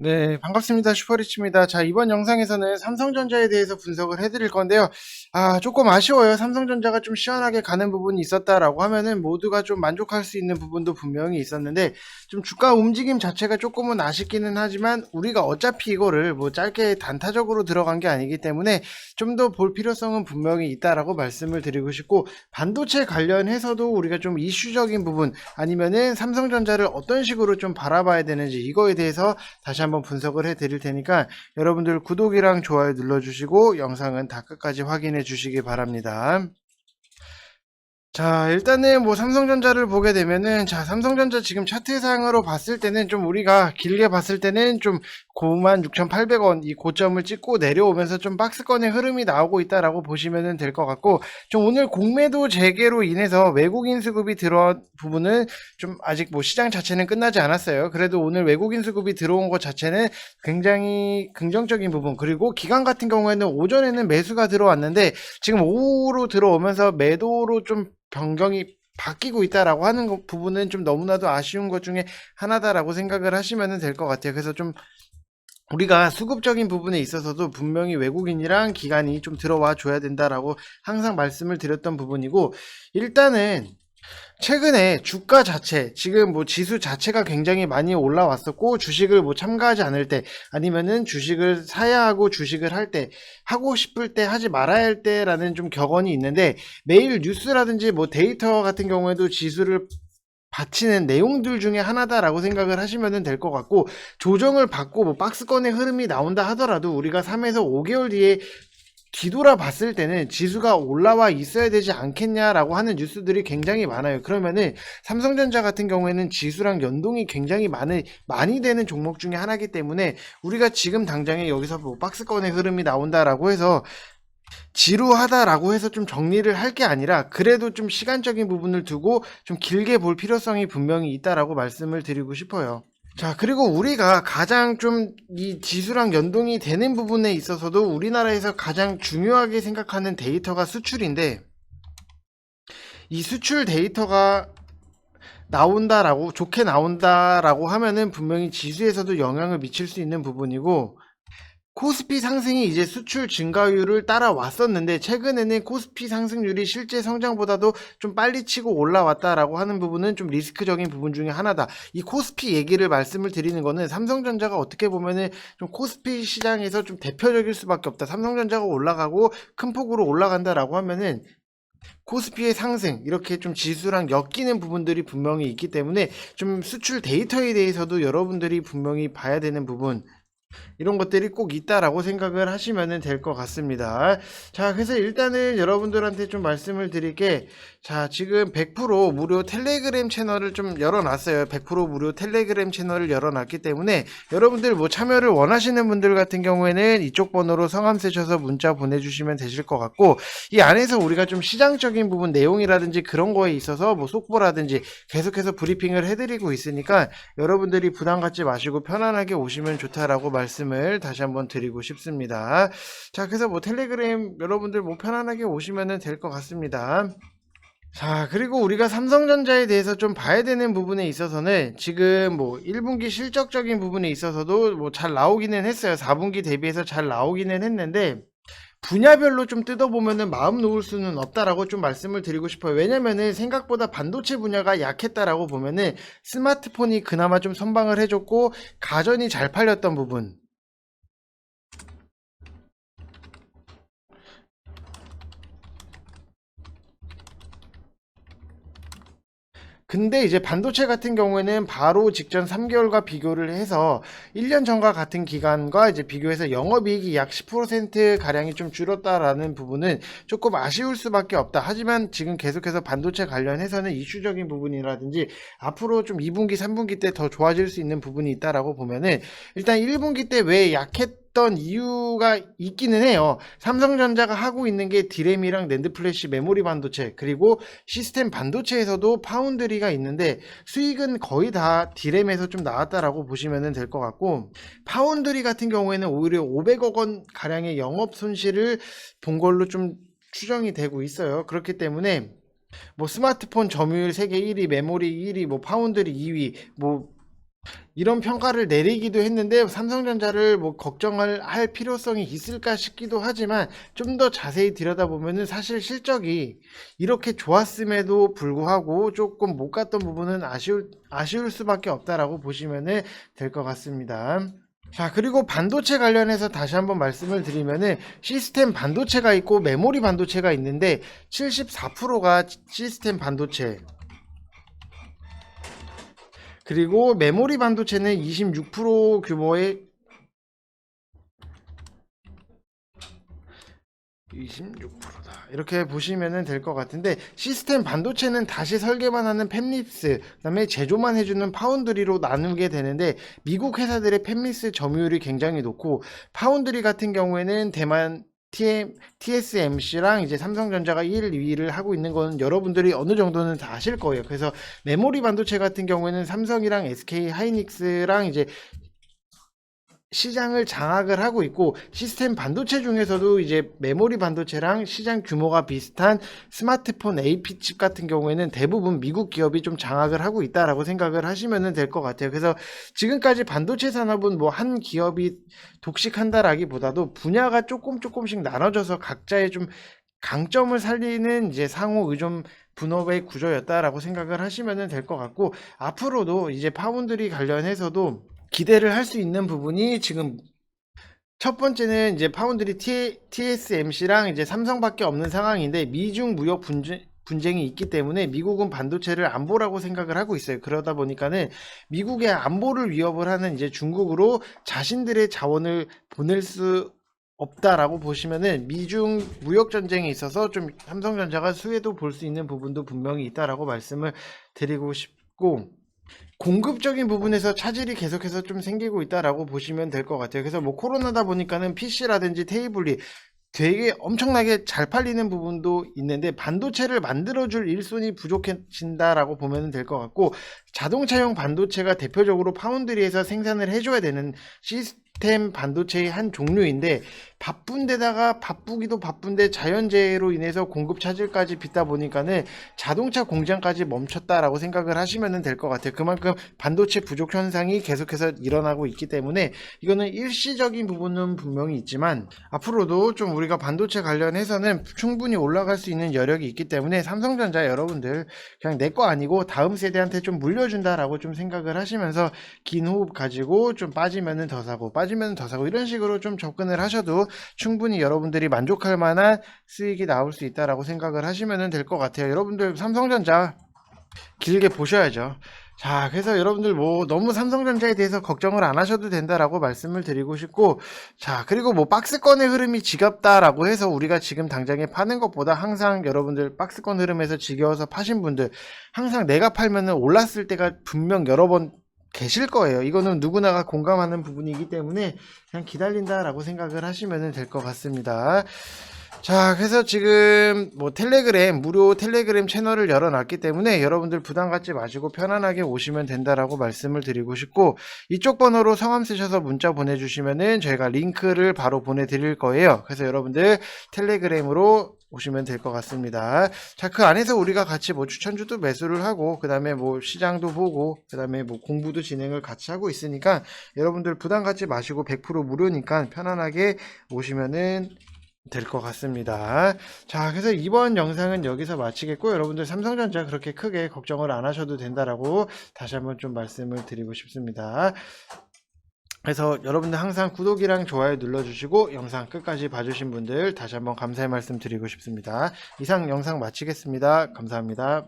네, 반갑습니다. 슈퍼리치입니다. 자, 이번 영상에서는 삼성전자에 대해서 분석을 해드릴 건데요. 조금 아쉬워요. 삼성전자가 좀 시원하게 가는 부분이 있었다라고 하면은 모두가 좀 만족할 수 있는 부분도 분명히 있었는데, 좀 주가 움직임 자체가 조금은 아쉽기는 하지만, 우리가 어차피 이거를 뭐 짧게 단타적으로 들어간 게 아니기 때문에 좀 더 볼 필요성은 분명히 있다라고 말씀을 드리고 싶고, 반도체 관련해서도 우리가 좀 이슈적인 부분, 아니면은 삼성전자를 어떤 식으로 좀 바라봐야 되는지, 이거에 대해서 다시 한번 분석을 해 드릴 테니까 여러분들 구독이랑 좋아요 눌러주시고 영상은 다 끝까지 확인해 주시기 바랍니다. 자, 일단은 뭐 삼성전자를 보게 되면은, 자, 삼성전자 지금 차트상으로 봤을 때는 좀 우리가 길게 봤을 때는 좀 96,800원 이 고점을 찍고 내려오면서 좀 박스권의 흐름이 나오고 있다라고 보시면 될 것 같고, 좀 오늘 공매도 재개로 인해서 외국인 수급이 들어온 부분은 좀 아직 뭐 시장 자체는 끝나지 않았어요. 그래도 오늘 외국인 수급이 들어온 것 자체는 굉장히 긍정적인 부분, 그리고 기관 같은 경우에는 오전에는 매수가 들어왔는데 지금 오후로 들어오면서 매도로 좀 변경이 바뀌고 있다라고 하는 부분은 좀 너무나도 아쉬운 것 중에 하나다라고 생각을 하시면 될 것 같아요. 그래서 좀 우리가 수급적인 부분에 있어서도 분명히 외국인이랑 기관이 좀 들어와 줘야 된다라고 항상 말씀을 드렸던 부분이고, 일단은 최근에 주가 자체, 지금 뭐 지수 자체가 굉장히 많이 올라왔었고, 주식을 뭐 참가하지 않을 때, 아니면은 주식을 사야 하고 주식을 할 때, 하고 싶을 때 하지 말아야 할 때라는 좀 격언이 있는데, 매일 뉴스라든지 뭐 데이터 같은 경우에도 지수를 받치는 내용들 중에 하나다라고 생각을 하시면 될 것 같고, 조정을 받고 뭐 박스권의 흐름이 나온다 하더라도 우리가 3에서 5개월 뒤에 뒤돌아 봤을 때는 지수가 올라와 있어야 되지 않겠냐라고 하는 뉴스들이 굉장히 많아요. 그러면은 삼성전자 같은 경우에는 지수랑 연동이 굉장히 많이 되는 종목 중에 하나이기 때문에, 우리가 지금 당장에 여기서 뭐 박스권의 흐름이 나온다라고 해서 지루하다라고 해서 좀 정리를 할 게 아니라, 그래도 좀 시간적인 부분을 두고 좀 길게 볼 필요성이 분명히 있다라고 말씀을 드리고 싶어요. 자, 그리고 우리가 가장 좀 이 지수랑 연동이 되는 부분에 있어서도 우리나라에서 가장 중요하게 생각하는 데이터가 수출인데, 이 수출 데이터가 나온다라고, 좋게 나온다라고 하면은 분명히 지수에서도 영향을 미칠 수 있는 부분이고, 코스피 상승이 이제 수출 증가율을 따라왔었는데, 최근에는 코스피 상승률이 실제 성장보다도 좀 빨리 치고 올라왔다라고 하는 부분은 좀 리스크적인 부분 중에 하나다. 이 코스피 얘기를 말씀을 드리는 거는, 삼성전자가 어떻게 보면은 좀 코스피 시장에서 좀 대표적일 수밖에 없다. 삼성전자가 올라가고 큰 폭으로 올라간다라고 하면은 코스피의 상승, 이렇게 좀 지수랑 엮이는 부분들이 분명히 있기 때문에, 좀 수출 데이터에 대해서도 여러분들이 분명히 봐야 되는 부분, 이런 것들이 꼭 있다라고 생각을 하시면 될 것 같습니다. 자, 그래서 일단은 여러분들한테 좀 말씀을 드릴게, 자, 지금 100% 무료 텔레그램 채널을 좀 열어놨어요. 100% 무료 텔레그램 채널을 열어놨기 때문에, 여러분들 뭐 참여를 원하시는 분들 같은 경우에는 이쪽 번호로 성함 쓰셔서 문자 보내주시면 되실 것 같고, 이 안에서 우리가 좀 시장적인 부분 내용이라든지 그런 거에 있어서 뭐 속보라든지 계속해서 브리핑을 해드리고 있으니까, 여러분들이 부담 갖지 마시고 편안하게 오시면 좋다라고 말씀을 다시 한번 드리고 싶습니다. 자, 그래서 뭐 텔레그램 여러분들 뭐 편안하게 오시면 될 것 같습니다. 자, 그리고 우리가 삼성전자에 대해서 좀 봐야 되는 부분에 있어서는, 지금 뭐 1분기 실적적인 부분에 있어서도 뭐 잘 나오기는 했어요. 4분기 대비해서 잘 나오기는 했는데, 분야별로 좀 뜯어보면은 마음 놓을 수는 없다라고 좀 말씀을 드리고 싶어요. 왜냐면은 생각보다 반도체 분야가 약했다라고 보면은, 스마트폰이 그나마 좀 선방을 해줬고 가전이 잘 팔렸던 부분, 근데 이제 반도체 같은 경우에는 바로 직전 3개월과 비교를 해서 1년 전과 같은 기간과 이제 비교해서 영업이익이 약 10% 가량이 좀 줄었다라는 부분은 조금 아쉬울 수밖에 없다. 하지만 지금 계속해서 반도체 관련해서는 이슈적인 부분이라든지 앞으로 좀 2분기, 3분기 때 더 좋아질 수 있는 부분이 있다라고 보면은, 일단 1분기 때 왜 약했던 이유가 있기는 해요. 삼성전자가 하고 있는 게 디램이랑 낸드 플래시 메모리 반도체, 그리고 시스템 반도체에서도 파운드리가 있는데, 수익은 거의 다 디램에서 좀 나왔다라고 보시면 될 것 같고, 파운드리 같은 경우에는 오히려 500억 원 가량의 영업 손실을 본 걸로 좀 추정이 되고 있어요. 그렇기 때문에 뭐 스마트폰 점유율 세계 1위, 메모리 1위, 뭐 파운드리 2위, 뭐 이런 평가를 내리기도 했는데 삼성전자를 뭐 걱정을 할 필요성이 있을까 싶기도 하지만 좀 더 자세히 들여다보면은 사실 실적이 이렇게 좋았음에도 불구하고 조금 못 갔던 부분은 아쉬울 수밖에 없다라고 보시면은 될 것 같습니다. 자, 그리고 반도체 관련해서 다시 한번 말씀을 드리면은 시스템 반도체가 있고 메모리 반도체가 있는데 74%가 시스템 반도체, 그리고 메모리 반도체는 26% 규모의 26%다. 이렇게 보시면 될 것 같은데 시스템 반도체는 다시 설계만 하는 팹리스, 그다음에 제조만 해주는 파운드리로 나누게 되는데 미국 회사들의 팹리스 점유율이 굉장히 높고 파운드리 같은 경우에는 대만 TSMC랑 이제 삼성전자가 1, 2위를 하고 있는 건 여러분들이 어느 정도는 다 아실 거예요. 그래서 메모리 반도체 같은 경우에는 삼성이랑 SK 하이닉스랑 이제 시장을 장악을 하고 있고 시스템 반도체 중에서도 이제 메모리 반도체랑 시장 규모가 비슷한 스마트폰 AP칩 같은 경우에는 대부분 미국 기업이 좀 장악을 하고 있다라고 생각을 하시면 될 것 같아요. 그래서 지금까지 반도체 산업은 뭐 한 기업이 독식한다라기보다도 분야가 조금씩 나눠져서 각자의 좀 강점을 살리는 이제 상호 의존 분업의 구조였다라고 생각을 하시면 될 것 같고 앞으로도 이제 파운드리 관련해서도 기대를 할 수 있는 부분이 지금 첫 번째는 이제 파운드리 TSMC랑 이제 삼성밖에 없는 상황인데 미중 무역 분쟁이 있기 때문에 미국은 반도체를 안보라고 생각을 하고 있어요. 그러다 보니까는 미국의 안보를 위협을 하는 이제 중국으로 자신들의 자원을 보낼 수 없다라고 보시면은 미중 무역 전쟁에 있어서 좀 삼성전자가 수혜도 볼 수 있는 부분도 분명히 있다라고 말씀을 드리고 싶고 공급적인 부분에서 차질이 계속해서 좀 생기고 있다라고 보시면 될 것 같아요. 그래서 뭐 코로나다 보니까는 PC라든지 테이블이 되게 엄청나게 잘 팔리는 부분도 있는데 반도체를 만들어줄 일손이 부족해진다라고 보면 될 것 같고 자동차용 반도체가 대표적으로 파운드리에서 생산을 해줘야 되는 시스템 반도체의 한 종류인데 바쁜데다가 바쁘기도 바쁜데 자연재해로 인해서 공급 차질까지 빚다 보니까는 자동차 공장까지 멈췄다라고 생각을 하시면 될 것 같아요. 그만큼 반도체 부족 현상이 계속해서 일어나고 있기 때문에 이거는 일시적인 부분은 분명히 있지만 앞으로도 좀 우리가 반도체 관련해서는 충분히 올라갈 수 있는 여력이 있기 때문에 삼성전자 여러분들 그냥 내 거 아니고 다음 세대한테 좀 물려준다라고 좀 생각을 하시면서 긴 호흡 가지고 좀 빠지면은 더 사고 빠지면 더 사고 이런 식으로 좀 접근을 하셔도 충분히 여러분들이 만족할 만한 수익이 나올 수 있다라고 생각을 하시면 될 것 같아요. 여러분들 삼성전자 길게 보셔야죠. 자, 그래서 여러분들 뭐 너무 삼성전자에 대해서 걱정을 안 하셔도 된다라고 말씀을 드리고 싶고, 자, 그리고 뭐 박스권의 흐름이 지겹다라고 해서 우리가 지금 당장에 파는 것보다 항상 여러분들 박스권 흐름에서 지겨워서 파신 분들 항상 내가 팔면은 올랐을 때가 분명 여러 번 계실 거예요. 이거는 누구나가 공감하는 부분이기 때문에 그냥 기다린다라고 생각을 하시면 될 것 같습니다. 자, 그래서 지금 뭐 텔레그램 무료 텔레그램 채널을 열어놨기 때문에 여러분들 부담 갖지 마시고 편안하게 오시면 된다라고 말씀을 드리고 싶고 이쪽 번호로 성함 쓰셔서 문자 보내주시면은 저희가 링크를 바로 보내드릴 거예요. 그래서 여러분들 텔레그램으로 오시면 될 것 같습니다. 자, 그 안에서 우리가 같이 뭐 추천주도 매수를 하고 그 다음에 뭐 시장도 보고 그 다음에 뭐 공부도 진행을 같이 하고 있으니까 여러분들 부담 갖지 마시고 100% 무료니까 편안하게 오시면은 될 것 같습니다. 자, 그래서 이번 영상은 여기서 마치겠고 여러분들 삼성전자 그렇게 크게 걱정을 안 하셔도 된다라고 다시 한번 좀 말씀을 드리고 싶습니다. 그래서 여러분들 항상 구독이랑 좋아요 눌러주시고 영상 끝까지 봐주신 분들 다시 한번 감사의 말씀 드리고 싶습니다. 이상 영상 마치겠습니다. 감사합니다.